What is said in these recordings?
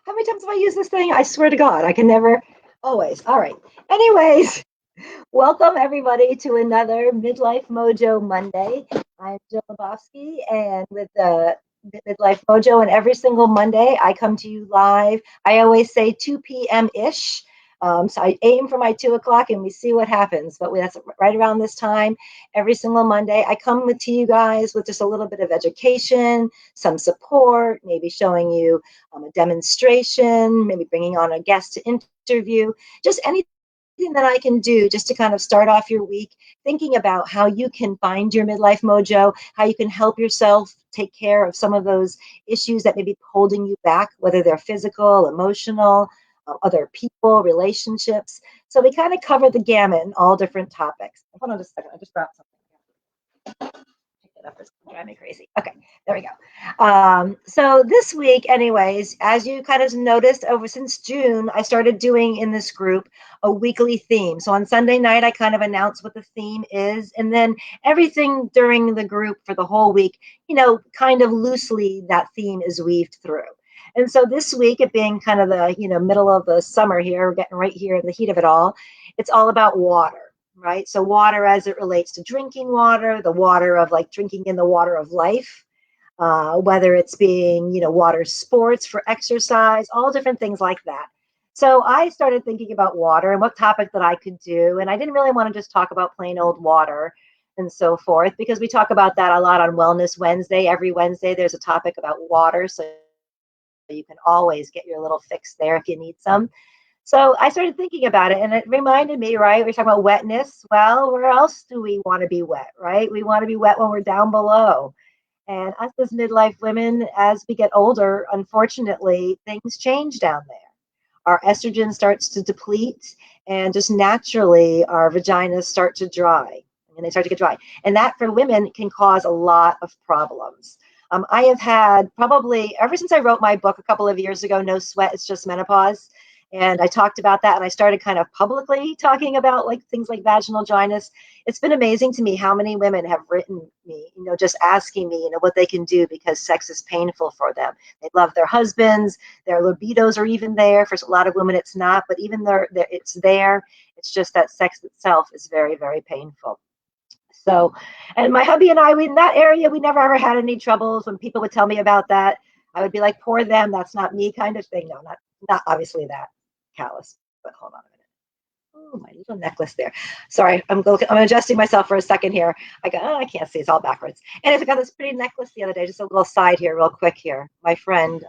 How many times have I used this thing? I swear to God, I can never. Always. All right. Anyways, welcome everybody to another Midlife Mojo Monday. I'm Jill Lebowski, and with the Midlife Mojo, and every single Monday I come to you live. I always say 2 p.m. ish. So I aim for my 2 o'clock, and we see what happens. But that's right around this time every single Monday. I come to you guys with just a little bit of education, some support, maybe showing you a demonstration, maybe bringing on a guest to interview, just anything that I can do just to kind of start off your week thinking about how you can find your midlife mojo, how you can help yourself take care of some of those issues that may be holding you back, whether they're physical, emotional, other people, relationships. So we kind of cover the gamut in all different topics. Hold on just a second. I just dropped something. It up. It's driving me crazy. Okay, there we go. So this week, anyways, as you kind of noticed, over since June, I started doing in this group a weekly theme. So on Sunday night, I kind of announce what the theme is, and then everything during the group for the whole week, kind of loosely that theme is weaved through. And so this week, it being kind of the middle of the summer here, we're getting right here in the heat of it all. It's all about water, right? So water as it relates to drinking water, the water of like drinking in the water of life, whether it's being, water sports for exercise, all different things like that. So I started thinking about water and what topic that I could do. And I didn't really want to just talk about plain old water and so forth, because we talk about that a lot on Wellness Wednesday. Every Wednesday, there's a topic about water. So you can always get your little fix there if you need some. So I started thinking about it, and it reminded me, right? We're talking about wetness. Well, where else do we want to be wet, right? We want to be wet when we're down below. And us as midlife women, as we get older, unfortunately, things change down there. Our estrogen starts to deplete, and just naturally, our vaginas start to dry, and they start to get dry. And that for women can cause a lot of problems. I have had probably ever since I wrote my book a couple of years ago, No Sweat, It's Just Menopause. And I talked about that, and I started kind of publicly talking about like things like vaginal dryness. It's been amazing to me how many women have written me, just asking me, what they can do because sex is painful for them. They love their husbands, their libidos are even there. For a lot of women, it's not, but even though it's there, it's just that sex itself is very, very painful. So, and my hubby and I, in that area, we never ever had any troubles. When people would tell me about that, I would be like, poor them, that's not me kind of thing. No, not obviously that callous, but hold on a minute. Oh, my little necklace there. Sorry, I'm adjusting myself for a second here. I can't see, it's all backwards. And I got this pretty necklace the other day, just a little side here, real quick here. My friend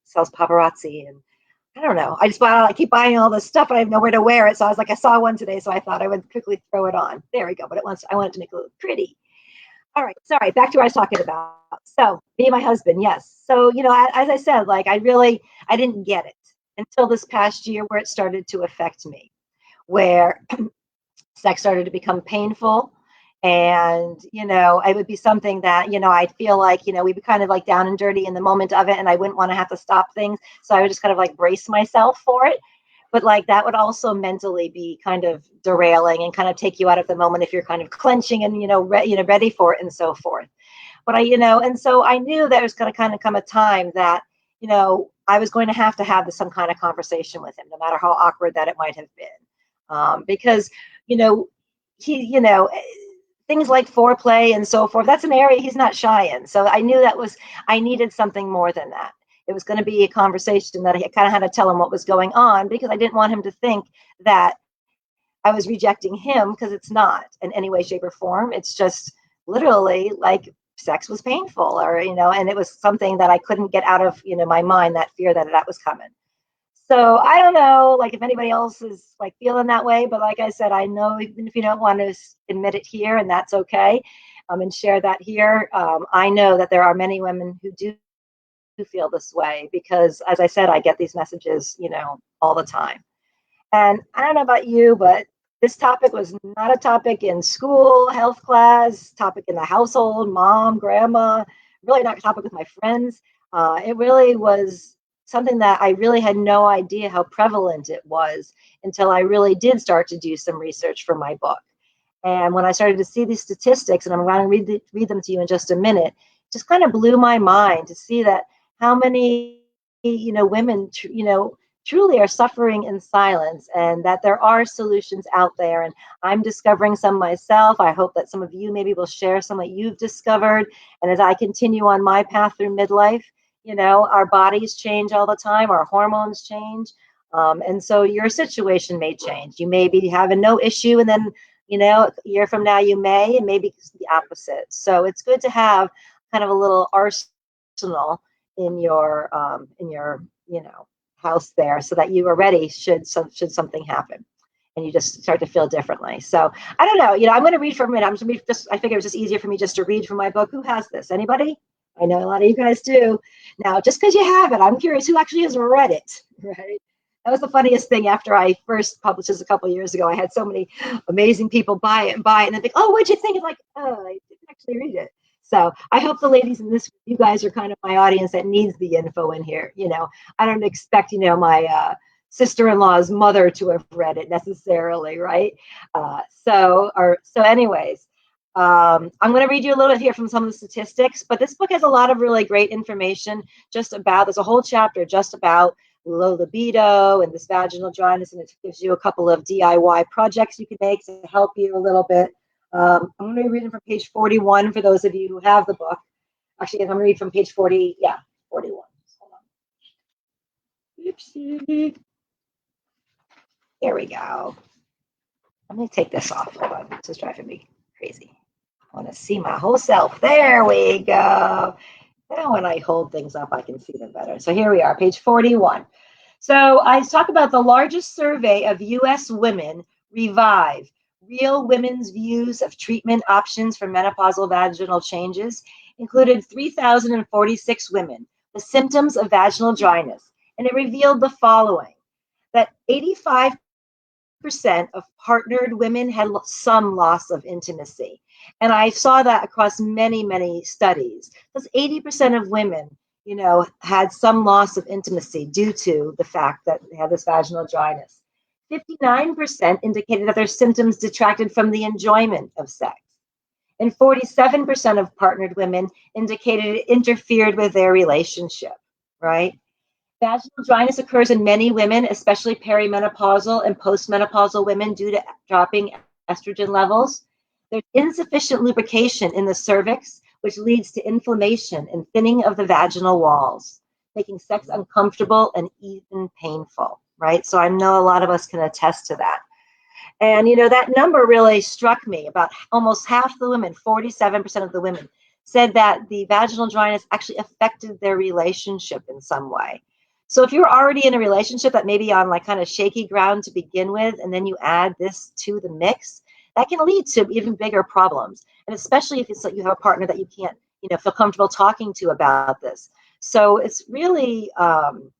sells paparazzi, and I don't know. I keep buying all this stuff, and I have nowhere to wear it. So I was like, I saw one today, so I thought I would quickly throw it on. There we go. But I wanted to make it look pretty. All right, sorry, back to what I was talking about. So me and my husband, yes. So, as I said, like I didn't get it until this past year where it started to affect me, where sex started to become painful. And, it would be something that, I'd feel like, we'd be kind of like down and dirty in the moment of it, and I wouldn't want to have to stop things. So I would just kind of like brace myself for it. But like that would also mentally be kind of derailing and kind of take you out of the moment if you're kind of clenching and, ready for it and so forth. But and so I knew that it was going to kind of come a time that, I was going to have some kind of conversation with him, no matter how awkward that it might have been. Because, you know, he, things like foreplay and so forth, that's an area he's not shy in. So I knew I needed something more than that. It was going to be a conversation that I kind of had to tell him what was going on, because I didn't want him to think that I was rejecting him, because it's not in any way, shape, or form. It's just literally like sex was painful, or, and it was something that I couldn't get out of, my mind, that fear that was coming. So I don't know, like if anybody else is like feeling that way, but like I said, I know even if you don't want to admit it here, and that's okay, and share that here, I know that there are many women who do feel this way, because as I said, I get these messages, all the time. And I don't know about you, but this topic was not a topic in school, health class, topic in the household, mom, grandma, really not a topic with my friends. It really was something that I really had no idea how prevalent it was until I really did start to do some research for my book. And when I started to see these statistics, and I'm going to read them to you in just a minute, just kind of blew my mind to see that how many women, truly are suffering in silence, and that there are solutions out there. And I'm discovering some myself. I hope that some of you maybe will share some that you've discovered. And as I continue on my path through midlife, our bodies change all the time, our hormones change. And so your situation may change. You may be having no issue, and then, a year from now you may, and maybe it's the opposite. So it's good to have kind of a little arsenal in your house there, so that you are ready should something happen, and you just start to feel differently. So I don't know. I'm going to read from it. I figured it was just easier for me just to read from my book. Who has this? Anybody? I know a lot of you guys do. Now, just because you have it, I'm curious who actually has read it, right? That was the funniest thing. After I first published this a couple of years ago, I had so many amazing people buy it, and then think, "Oh, what'd you think?" It's like, "Oh, I didn't actually read it." So I hope the ladies in this, you guys are kind of my audience that needs the info in here. I don't expect, my sister-in-law's mother to have read it necessarily, right? Anyways, I'm going to read you a little bit here from some of the statistics, but this book has a lot of really great information there's a whole chapter just about low libido and this vaginal dryness, and it gives you a couple of DIY projects you can make to help you a little bit. I'm going to be reading from page 41 for those of you who have the book. Actually, I'm going to read from page 40. Yeah, 41. Hold on. Oopsie. There we go. Let me take this off. Hold on. This is driving me crazy. I want to see my whole self. There we go. Now when I hold things up, I can see them better. So here we are, page 41. So I talk about the largest survey of U.S. women, Revive, Real Women's Views of Treatment Options for Menopausal Vaginal Changes, included 3,046 women with symptoms of vaginal dryness. And it revealed the following, that 85% of partnered women had some loss of intimacy. And I saw that across many, many studies. Because 80% of women, had some loss of intimacy due to the fact that they had this vaginal dryness. 59% indicated that their symptoms detracted from the enjoyment of sex. And 47% of partnered women indicated it interfered with their relationship, right? Vaginal dryness occurs in many women, especially perimenopausal and postmenopausal women, due to dropping estrogen levels. There's insufficient lubrication in the cervix, which leads to inflammation and thinning of the vaginal walls, making sex uncomfortable and even painful, right? So I know a lot of us can attest to that. And, that number really struck me. About almost half the women, 47% of the women, said that the vaginal dryness actually affected their relationship in some way. So if you're already in a relationship that may be on like kind of shaky ground to begin with, and then you add this to the mix, that can lead to even bigger problems. And especially if it's like you have a partner that you can't, feel comfortable talking to about this. So it's really, I'm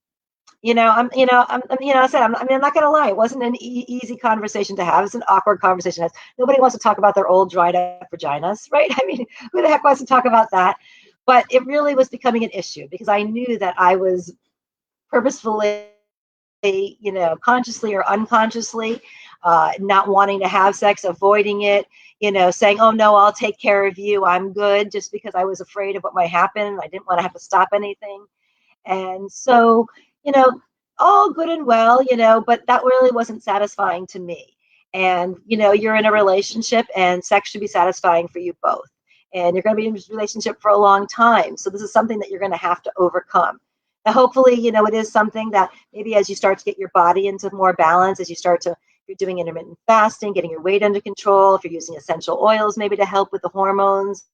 not going to lie. It wasn't an easy conversation to have. It's an awkward conversation. Nobody wants to talk about their old dried up vaginas, right? I mean, who the heck wants to talk about that? But it really was becoming an issue because I knew that I was purposefully, consciously or unconsciously, not wanting to have sex, avoiding it, saying, "Oh no, I'll take care of you. I'm good," just because I was afraid of what might happen. I didn't want to have to stop anything. And so, all good and well, but that really wasn't satisfying to me. And, you're in a relationship and sex should be satisfying for you both. And you're going to be in this relationship for a long time. So this is something that you're going to have to overcome. Now, hopefully, it is something that maybe as you start to get your body into more balance, as you're doing intermittent fasting, getting your weight under control, if you're using essential oils, maybe to help with the hormones,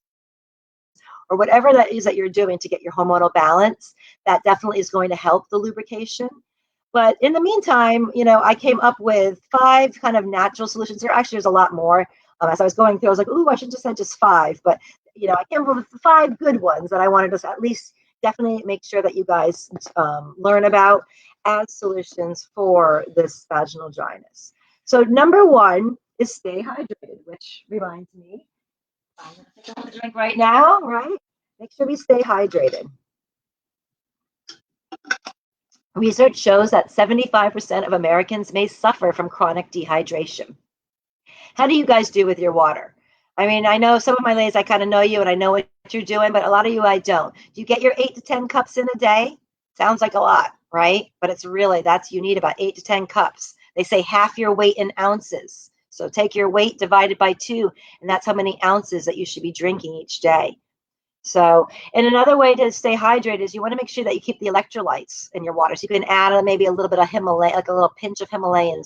or whatever that is that you're doing to get your hormonal balance, that definitely is going to help the lubrication. But in the meantime, I came up with 5 kind of natural solutions. There's a lot more. As I was going through, I was like, "Ooh, I should just have just 5." But, I came up with 5 good ones that I wanted to at least definitely make sure that you guys learn about as solutions for this vaginal dryness. So number 1 is stay hydrated, which reminds me, I'm going to take a drink right now, right? Make sure we stay hydrated. Research shows that 75% of Americans may suffer from chronic dehydration. How do you guys do with your water? I mean, I know some of my ladies, I kind of know you and I know what you're doing, but a lot of you I don't. Do you get your 8 to 10 cups in a day? Sounds like a lot, right? But it's really, you need about 8 to 10 cups. They say half your weight in ounces. So take your weight divided by 2, and that's how many ounces that you should be drinking each day. So, and another way to stay hydrated is you want to make sure that you keep the electrolytes in your water. So you can add maybe a little bit of Himalayan, like a little pinch of Himalayan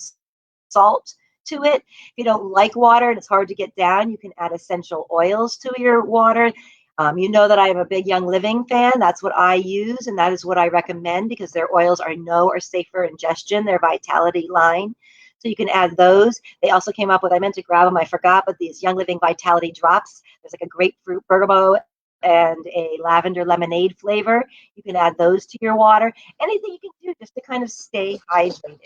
salt to it. If you don't like water and it's hard to get down, you can add essential oils to your water. You know that I am a big Young Living fan. That's what I use, and that is what I recommend because their oils are safe for ingestion, their Vitality line. So you can add those. They also came up with, I meant to grab them, I forgot, but these Young Living Vitality drops. There's like a grapefruit bergamot and a lavender lemonade flavor. You can add those to your water. Anything you can do just to kind of stay hydrated.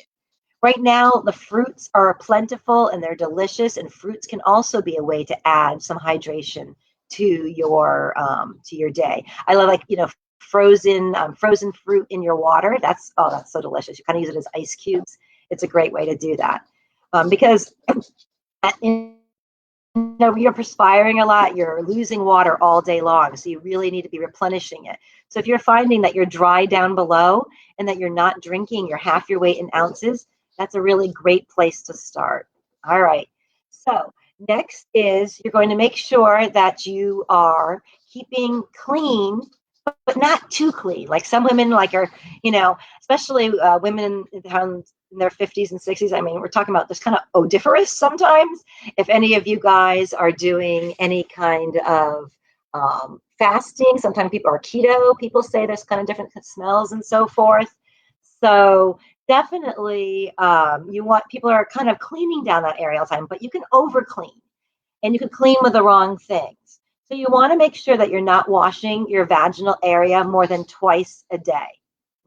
Right now, the fruits are plentiful and they're delicious, and fruits can also be a way to add some hydration to your day. I love, like, frozen fruit in your water. That's so delicious. You kind of use it as ice cubes. It's a great way to do that because you're perspiring a lot, you're losing water all day long, so you really need to be replenishing it. So if you're finding that you're dry down below and that you're not drinking your half your weight in ounces, that's a really great place to start. All right. So next is you're going to make sure that you are keeping clean, but not too clean. Like some women are, especially women in their 50s and 60s. I mean, we're talking about this kind of odoriferous sometimes. If any of you guys are doing any kind of fasting, sometimes people are keto. People say there's kind of different smells and so forth. So definitely people are kind of cleaning down that area all the time, but you can over clean and you can clean with the wrong things. So you want to make sure that you're not washing your vaginal area more than twice a day.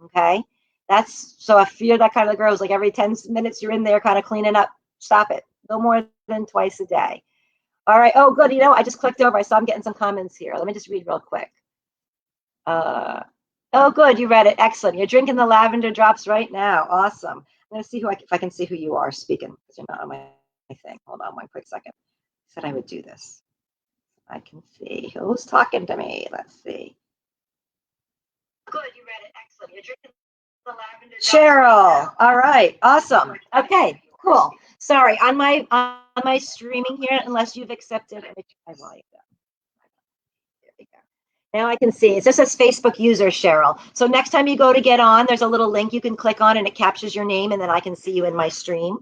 Okay. So if you're that kind of girl who's like every 10 minutes you're in there kind of cleaning up, stop it. No more than twice a day. All right. Oh, good. I just clicked over. I saw I'm getting some comments here. Let me just read real quick. Oh, good. You read it. Excellent. You're drinking the lavender drops right now. Awesome. I'm going to see if I can see who you are speaking because you're not on my thing. Hold on one quick second. I said I would do this. I can see who's talking to me. Let's see. Good. You read it. Excellent. You're drinking the lavender drops. Cheryl. All right. Awesome. Okay. Cool. Sorry. On my streaming here, unless you've accepted. Let me try volume down. There we go. Now I can see. It just says Facebook user, Cheryl. So next time you go to get on, there's a little link you can click on and it captures your name and then I can see you in my stream.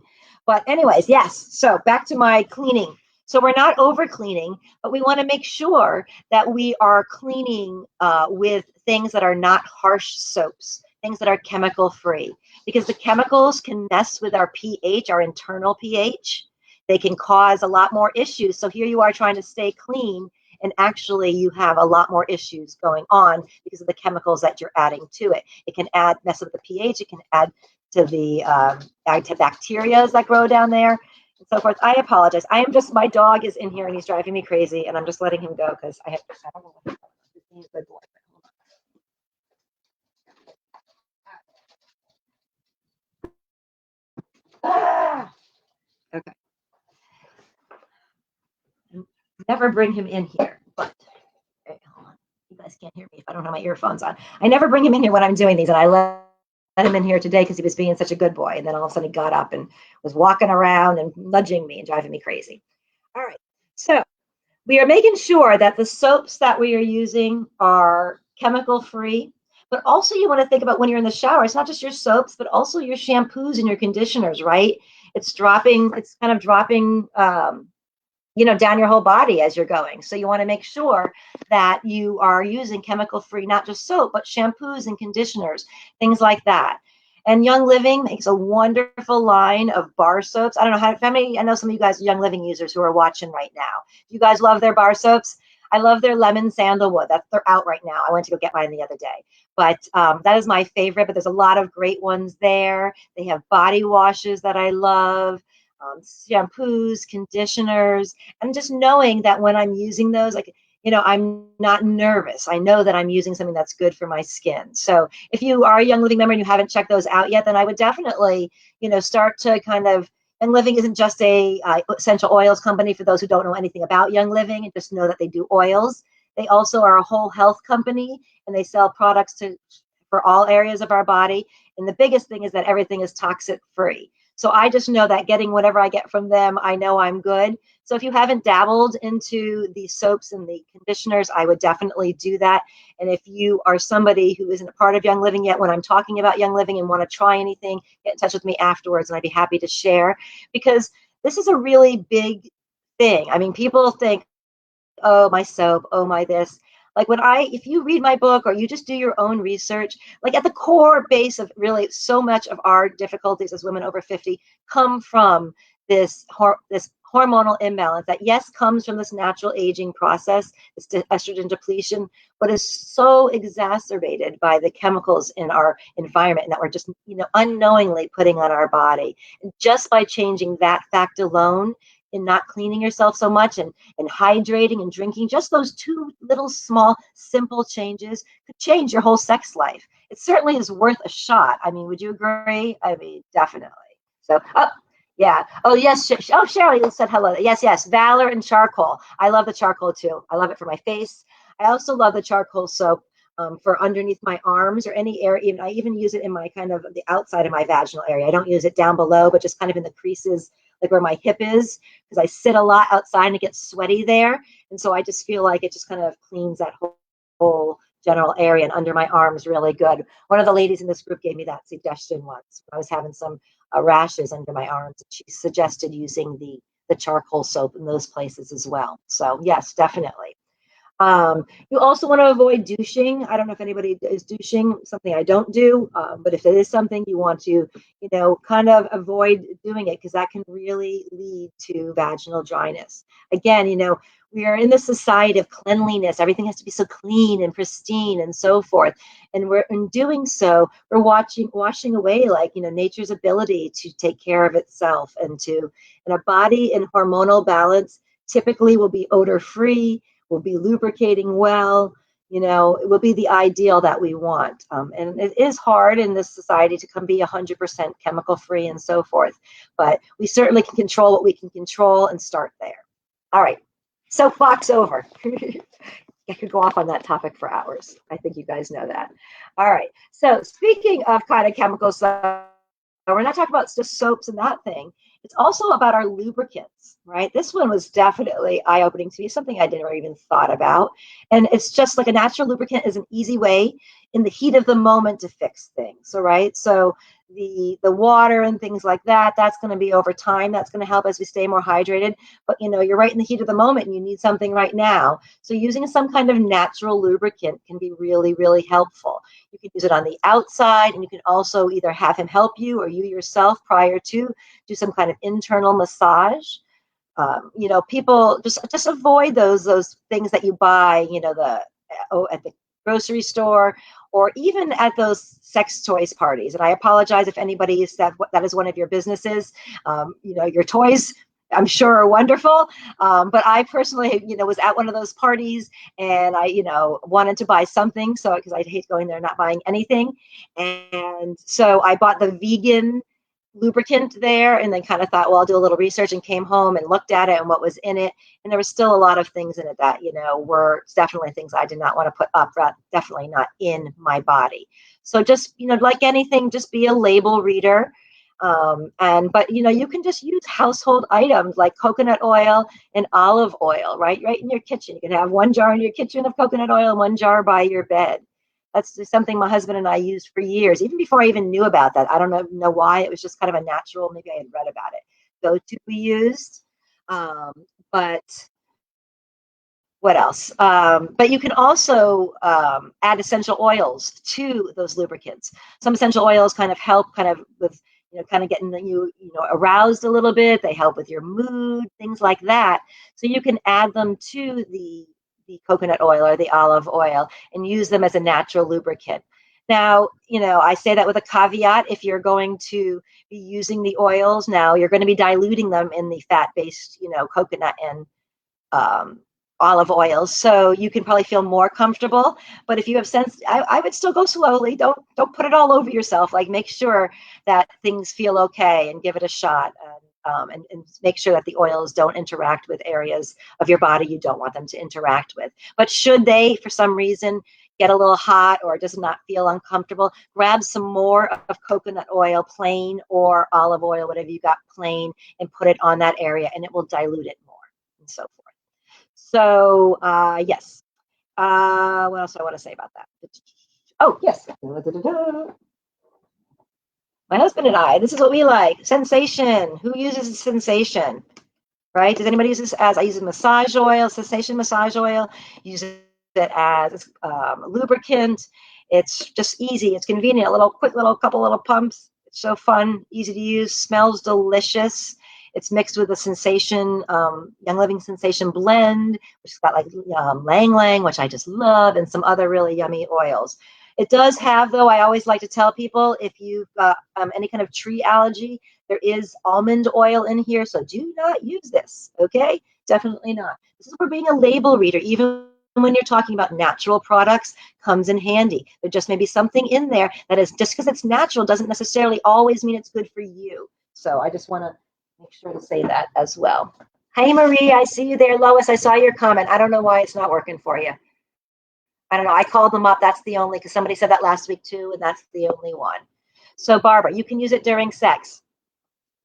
But anyways, yes. So back to my cleaning. So we're not over cleaning, but we want to make sure that we are cleaning with things that are not harsh soaps, things that are chemical free, because the chemicals can mess with our pH, our internal pH. They can cause a lot more issues. So here you are trying to stay clean, and actually you have a lot more issues going on because of the chemicals that you're adding to it. It can mess with the pH. It can add to the bacteria that grow down there and so forth. I apologize. My dog is in here and he's driving me crazy, and I'm just letting him go because I don't know. He's a good boy. Okay. Never bring him in here, but hold on. You guys can't hear me if I don't have my earphones on. I never bring him in here when I'm doing these, and I let him in here today because he was being such a good boy, and then all of a sudden he got up and was walking around and nudging me and driving me crazy. All right, so we are making sure that the soaps that we are using are chemical free, but also you want to think about when you're in the shower, it's not just your soaps, but also your shampoos and your conditioners, right? It's kind of dropping down your whole body as you're going. So you want to make sure that you are using chemical free, not just soap, but shampoos and conditioners, things like that. And Young Living makes a wonderful line of bar soaps. I don't know how many, I know some of you guys are Young Living users who are watching right now. Do you guys love their bar soaps? I love their lemon sandalwood. They're out right now. I went to go get mine the other day. But that is my favorite, but there's a lot of great ones there. They have body washes that I love. Shampoos, conditioners, and just knowing that when I'm using those, I'm not nervous. I know that I'm using something that's good for my skin. So if you are a Young Living member and you haven't checked those out yet, then I would definitely, start to kind of, Young Living isn't just a essential oils company for those who don't know anything about Young Living and just know that they do oils. They also are a whole health company, and they sell products for all areas of our body. And the biggest thing is that everything is toxic free. So I just know that getting whatever I get from them, I know I'm good. So if you haven't dabbled into the soaps and the conditioners, I would definitely do that. And if you are somebody who isn't a part of Young Living yet, when I'm talking about Young Living and want to try anything, get in touch with me afterwards and I'd be happy to share, because this is a really big thing. I mean, people think, oh, my soap, oh, my this. Like if you read my book or you just do your own research, like at the core base of really so much of our difficulties as women over 50 come from this hormonal imbalance that, yes, comes from this natural aging process, this estrogen depletion, but is so exacerbated by the chemicals in our environment and that we're just, unknowingly putting on our body. And just by changing that fact alone, in not cleaning yourself so much and hydrating and drinking, just those two little small simple changes could change your whole sex life. It certainly is worth a shot. I mean, would you agree? I mean, definitely. So, yeah. Oh, yes. Cheryl said hello. Yes. Valor and charcoal. I love the charcoal too. I love it for my face. I also love the charcoal soap for underneath my arms or any area. I even use it in my kind of the outside of my vaginal area. I don't use it down below, but just kind of in the creases, like where my hip is, because I sit a lot outside and it gets sweaty there. And so I just feel like it just kind of cleans that whole general area and under my arms really good. One of the ladies in this group gave me that suggestion once. I was having some rashes under my arms. She suggested using the charcoal soap in those places as well. So yes, definitely. You also want to avoid douching. I don't know if anybody is douching, something I don't do, but if it is something you want to, kind of avoid doing it, because that can really lead to vaginal dryness. Again, we are in the society of cleanliness. Everything has to be so clean and pristine and so forth. And we're in doing so, we're washing away nature's ability to take care of itself and a body in hormonal balance typically will be odor free, will be lubricating well, it will be the ideal that we want. And it is hard in this society to be 100% chemical free and so forth, but we certainly can control what we can control and start there. All right, soapbox over. I could go off on that topic for hours. I think you guys know that. All right, so speaking of kind of chemical stuff, we're not talking about just soaps and that thing. It's also about our lubricants, right? This one was definitely eye-opening to me, something I never even thought about. And it's just like a natural lubricant is an easy way in the heat of the moment to fix things. So, right? So the water and things like that, that's going to be over time. That's going to help as we stay more hydrated. But, you're right in the heat of the moment and you need something right now. So using some kind of natural lubricant can be really, really helpful. You can use it on the outside, and you can also either have him help you or you yourself prior to do some kind of internal massage. People just avoid those things that you buy, at the grocery store or even at those sex toys parties. And I apologize if anybody said that is one of your businesses. Your toys, I'm sure, are wonderful. But I personally, was at one of those parties and I, wanted to buy something. So, because I hate going there and not buying anything. And so I bought the vegan lubricant there and then kind of thought, well, I'll do a little research, and came home and looked at it and what was in it. And there was still a lot of things in it that, were definitely things I did not want to put up, definitely not in my body. So just, like anything, just be a label reader. But you can just use household items like coconut oil and olive oil, right in your kitchen. You can have one jar in your kitchen of coconut oil and one jar by your bed. That's just something my husband and I used for years, even before I even knew about that. I don't know why. It was just kind of a natural, maybe I had read about it, go-to we used. But what else? But you can also add essential oils to those lubricants. Some essential oils kind of help with, kind of getting you aroused a little bit. They help with your mood, things like that. So you can add them to the coconut oil or the olive oil and use them as a natural lubricant. Now, I say that with a caveat. If you're going to be using the oils now, you're going to be diluting them in the fat-based, coconut and olive oils, so you can probably feel more comfortable. But if you have sense, I would still go slowly. Don't put it all over yourself. Like, make sure that things feel okay and give it a shot, and make sure that the oils don't interact with areas of your body you don't want them to interact with. But should they, for some reason, get a little hot or does not feel uncomfortable, grab some more of coconut oil, plain, or olive oil, whatever you got plain, and put it on that area, and it will dilute it more, and so forth. So yes. What else do I want to say about that? Oh, yes. My husband and I, this is what we like. Sensation. Who uses sensation? Right? Does anybody use this as, I use massage oil, sensation massage oil, use it as lubricant. It's just easy. It's convenient. A little quick little couple little pumps. It's so fun, easy to use, smells delicious. It's mixed with a Sensation, Young Living Sensation blend, which has got like Lang Lang, which I just love, and some other really yummy oils. It does have, though, I always like to tell people, if you've got any kind of tree allergy, there is almond oil in here, so do not use this, okay? Definitely not. This is for being a label reader, even when you're talking about natural products, comes in handy. There just may be something in there that is, just because it's natural doesn't necessarily always mean it's good for you. So I just want to make sure to say that as well. Hey, Marie, I see you there. Lois, I saw your comment. I don't know why it's not working for you. I don't know. I called them up. That's the only, because somebody said that last week too, and that's the only one. So Barbara, you can use it during sex.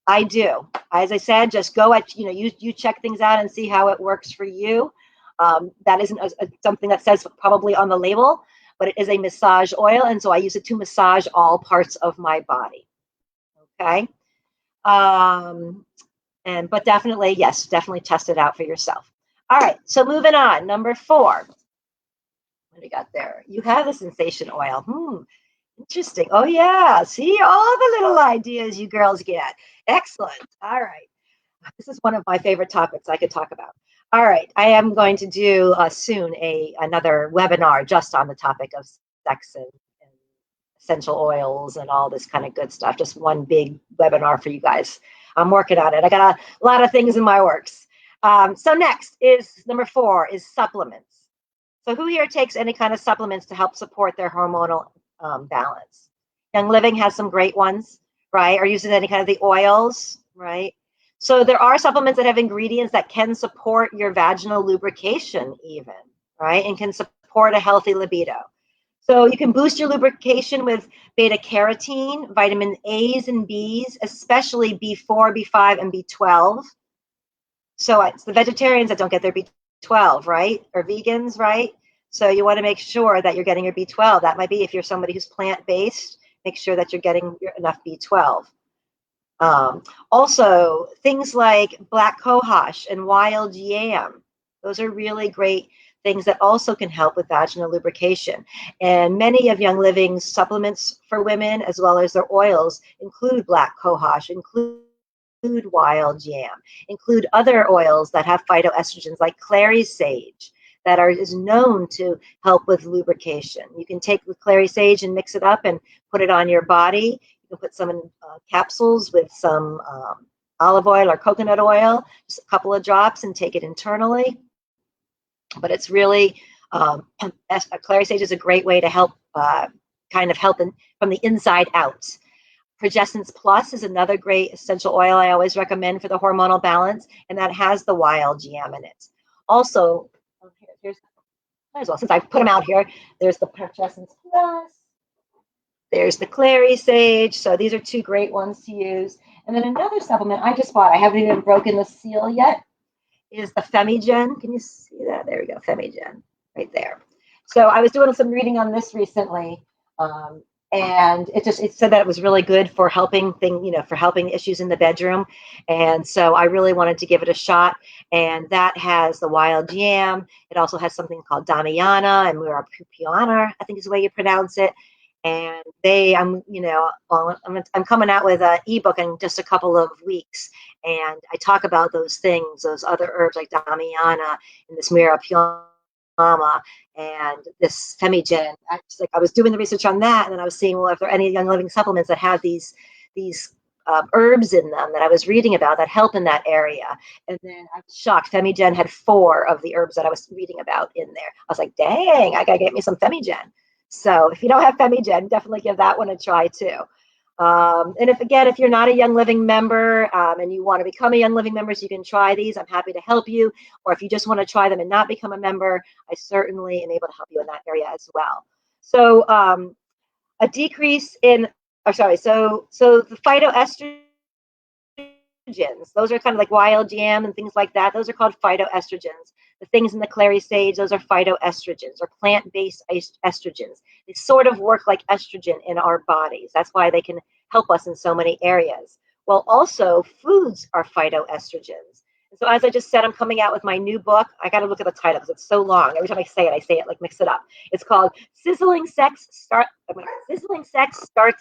I do. As I said, just go at, you check things out and see how it works for you. That isn't something that says probably on the label, but it is a massage oil. And so I use it to massage all parts of my body. Okay. But definitely, yes, definitely test it out for yourself. All right. So moving on. Number 4. What do you got there? You have the sensation oil. Interesting. Oh, yeah. See all the little ideas you girls get. Excellent. All right. This is one of my favorite topics I could talk about. All right. I am going to do soon another webinar just on the topic of sex and essential oils and all this kind of good stuff. Just one big webinar for you guys. I'm working on it. I got a lot of things in my works. So next is number 4 is supplements. So who here takes any kind of supplements to help support their hormonal balance? Young Living has some great ones, right? Or using any kind of the oils, right? So there are supplements that have ingredients that can support your vaginal lubrication even, right? And can support a healthy libido. So you can boost your lubrication with beta carotene, vitamin A's and B's, especially B4, B5, and B12. So it's the vegetarians that don't get their B12, right? Or vegans, right? So you want to make sure that you're getting your B12. That might be if you're somebody who's plant-based, make sure that you're getting enough B12. Also, things like black cohosh and wild yam. Those are really great things that also can help with vaginal lubrication. And many of Young Living's supplements for women, as well as their oils, include black cohosh, include wild yam, include other oils that have phytoestrogens like clary sage that is known to help with lubrication. You can take the clary sage and mix it up and put it on your body. You can put some in capsules with some olive oil or coconut oil, just a couple of drops, and take it internally. But it's really, clary sage is a great way to help, kind of help from the inside out. Progestins Plus is another great essential oil I always recommend for the hormonal balance, and that has the wild yam in it. Also, here's, might as well, since I put them out here, there's the Progestins Plus, there's the clary sage. So these are 2 great ones to use. And then another supplement I just bought, I haven't even broken the seal yet, is the Femigen. Can you see that? There we go, Femigen, right there. So I was doing some reading on this recently, and it said that it was really good for helping for helping issues in the bedroom. And so I really wanted to give it a shot. And that has the wild yam. It also has something called Damiana and Mura Pupiana, I think is the way you pronounce it. And I'm coming out with an ebook in just a couple of weeks, and I talk about those things, those other herbs like Damiana and this Mura Pupiana and this Femigen. I was doing the research on that, and then I was seeing, well, if there are any Young Living supplements that have these herbs in them that I was reading about that help in that area. And then I was shocked. Femigen had 4 of the herbs that I was reading about in there. I was like, dang, I gotta get me some Femigen. So if you don't have Femigen, definitely give that one a try too. And if you're not a Young Living member and you want to become a Young Living member, so you can try these, I'm happy to help you. Or if you just want to try them and not become a member, I certainly am able to help you in that area as well. So a decrease in, or sorry, so the phytoestrogens, those are kind of like wild yam and things like that. Those are called phytoestrogens. The things in the clary sage, those are phytoestrogens or plant-based estrogens. They sort of work like estrogen in our bodies. That's why they can help us in so many areas. Well, also foods are phytoestrogens. And so as I just said, I'm coming out with my new book. I got to look at the title because it's so long. Every time I say it like mix it up. It's called Sizzling Sex Starts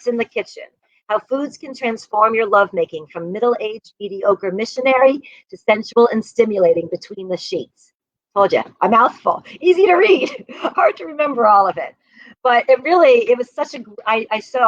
in the Kitchen. How foods can transform your lovemaking from middle-aged mediocre missionary to sensual and stimulating between the sheets. Told you, a mouthful. Easy to read, hard to remember all of it. But it was such I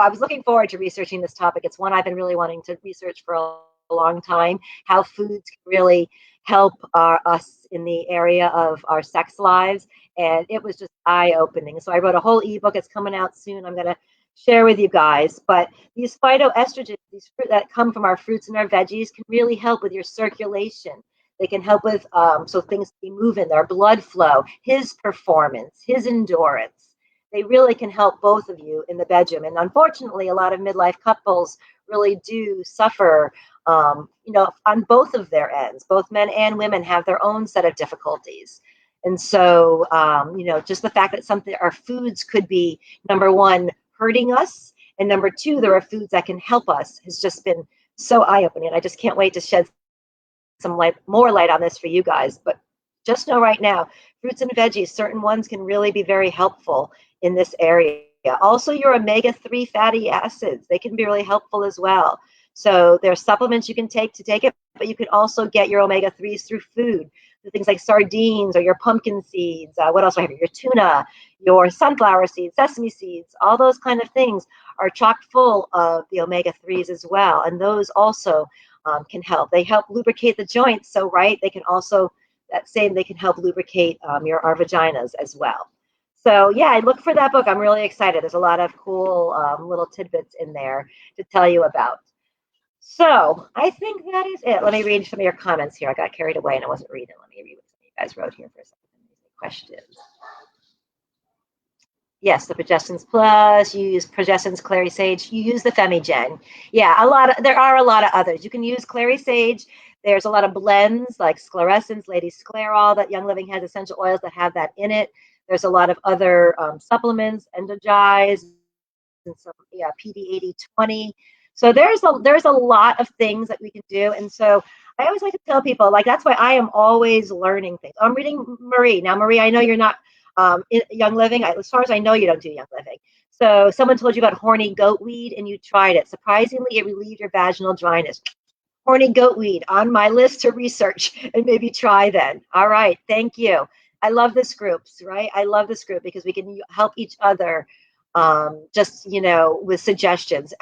was looking forward to researching this topic. It's one I've been really wanting to research for a long time, how foods can really help us in the area of our sex lives. And it was just eye-opening. So I wrote a whole ebook. It's coming out soon. I'm going to share with you guys. But these phytoestrogens, these fruit that come from our fruits and our veggies, can really help with your circulation. They can help with so things be moving, their blood flow, his performance, his endurance. They really can help both of you in the bedroom. And unfortunately, a lot of midlife couples really do suffer, on both of their ends. Both men and women have their own set of difficulties. And so, just the fact that our foods could be, number one, hurting us, and number two, there are foods that can help us, has just been so eye-opening. I just can't wait to shed some more light on this for you guys. But just know right now, fruits and veggies, certain ones can really be very helpful in this area. Also, your omega-3 fatty acids, they can be really helpful as well. So there are supplements you can take to take it, but you can also get your omega-3s through food, through things like sardines or your pumpkin seeds. What else do I have? Your tuna, your sunflower seeds, sesame seeds, all those kind of things are chock full of the omega-3s as well. And those also can help. They help lubricate the joints. So, right, they can also, they can help lubricate our vaginas as well. So, yeah, I look for that book. I'm really excited. There's a lot of cool little tidbits in there to tell you about. So, I think that is it. Let me read some of your comments here. I got carried away and I wasn't reading. Let me read what some of you guys wrote here for a second. Questions. Yes, the Progestins Plus, you use Progestins Clary Sage, you use the Femigen. Yeah, there are a lot of others. You can use Clary Sage. There's a lot of blends like Sclerescence, Lady Sclerol that Young Living has essential oils that have that in it. There's a lot of other supplements, Endogize, and some PD8020. So there's a lot of things that we can do. And so I always like to tell people, like, that's why I am always learning things. I'm reading Marie. Now, Marie, I know you're not in Young Living. As far as I know, you don't do Young Living. So someone told you about horny goatweed and you tried it. Surprisingly, it relieved your vaginal dryness. Horny goatweed on my list to research and maybe try then. All right. Thank you. I love this groups, right? I love this group because we can help each other with suggestions.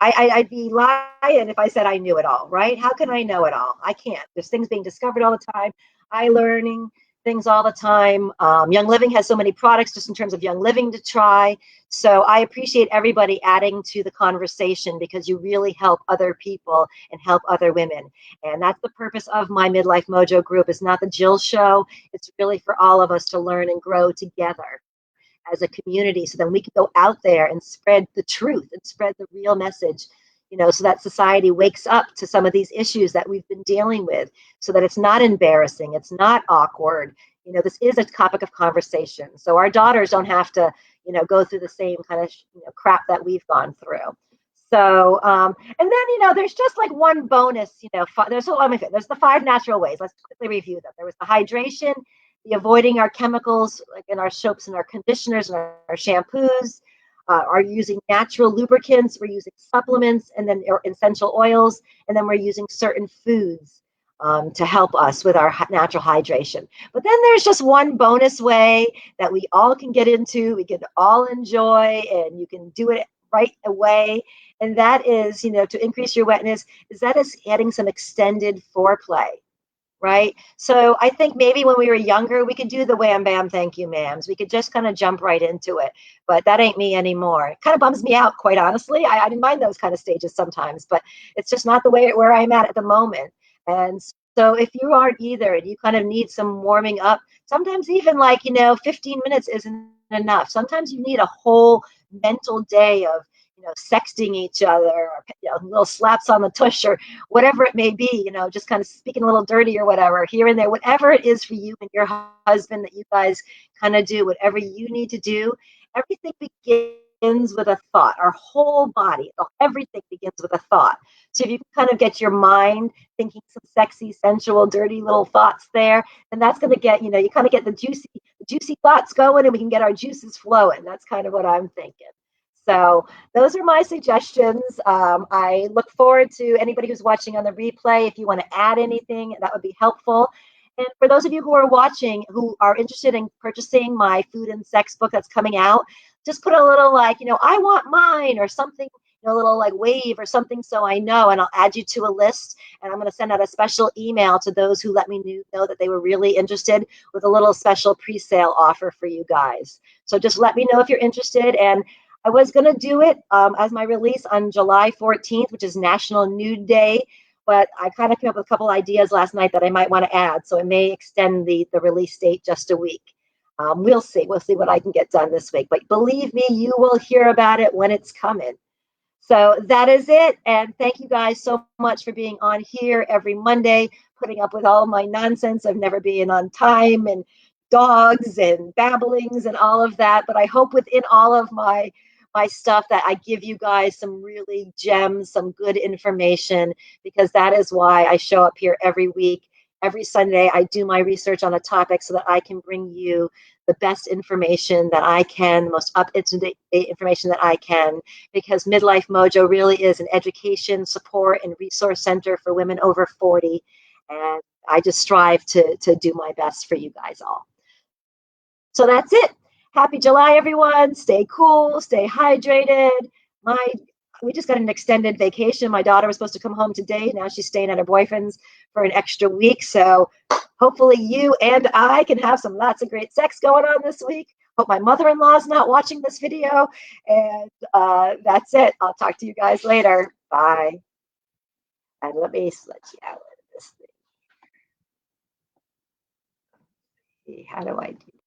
I'd be lying if I said I knew it all, right? How can I know it all? I can't. There's things being discovered all the time. I learning things all the time. Young Living has so many products just in terms of Young Living to try. So I appreciate everybody adding to the conversation because you really help other people and help other women. And that's the purpose of my Midlife Mojo group. It's not the Jill show. It's really for all of us to learn and grow together as a community, so then we can go out there and spread the truth and spread the real message, so that society wakes up to some of these issues that we've been dealing with, so that it's not embarrassing, it's not awkward. This is a topic of conversation, so our daughters don't have to go through the same kind of crap that we've gone through. So and then there's just like one bonus, there's the 5 natural ways. Let's quickly review them. There was the hydration, the avoiding our chemicals, like in our soaps and our conditioners and our shampoos, are using natural lubricants, we're using supplements, and then essential oils, and then we're using certain foods to help us with our natural hydration. But then there's just one bonus way that we all can get into, we can all enjoy, and you can do it right away. And that is, to increase your wetness, is adding some extended foreplay. right? So I think maybe when we were younger, we could do the wham bam, thank you, ma'ams. We could just kind of jump right into it. But that ain't me anymore. It kind of bums me out, quite honestly. I didn't mind those kind of stages sometimes, but it's just not the way where I'm at the moment. And so if you aren't either and you kind of need some warming up, sometimes even like, 15 minutes isn't enough. Sometimes you need a whole mental day of, sexting each other, or, little slaps on the tush, or whatever it may be, just kind of speaking a little dirty or whatever, here and there, whatever it is for you and your husband that you guys kind of do, whatever you need to do. Everything begins with a thought. Our whole body, everything begins with a thought. So if you can kind of get your mind thinking some sexy, sensual, dirty little thoughts there, then that's going to get, you kind of get the juicy thoughts going, and we can get our juices flowing. That's kind of what I'm thinking. So those are my suggestions. I look forward to anybody who's watching on the replay. If you want to add anything, that would be helpful. And for those of you who are watching, who are interested in purchasing my food and sex book that's coming out, just put a little like, I want mine, or something, a little like wave or something, so I know, and I'll add you to a list. And I'm going to send out a special email to those who let me know that they were really interested, with a little special pre-sale offer for you guys. So just let me know if you're interested. And I was going to do it as my release on July 14th, which is National Nude Day, but I kind of came up with a couple ideas last night that I might want to add, so it may extend the release date just a week. We'll see. We'll see what I can get done this week. But believe me, you will hear about it when it's coming. So that is it. And thank you guys so much for being on here every Monday, putting up with all my nonsense of never being on time, and dogs and babblings and all of that. But I hope within all of my stuff that I give you guys some really gems, some good information, because that is why I show up here every week. Every Sunday, I do my research on a topic so that I can bring you the best information that I can, the most up-to-date information that I can, because Midlife Mojo really is an education, support, and resource center for women over 40. And I just strive to do my best for you guys all. So that's it. Happy July, everyone. Stay cool, stay hydrated. We just got an extended vacation. My daughter was supposed to come home today. Now she's staying at her boyfriend's for an extra week. So hopefully you and I can have some lots of great sex going on this week. Hope my mother-in-law is not watching this video. And that's it. I'll talk to you guys later. Bye. And let me let you out of this thing. How do I do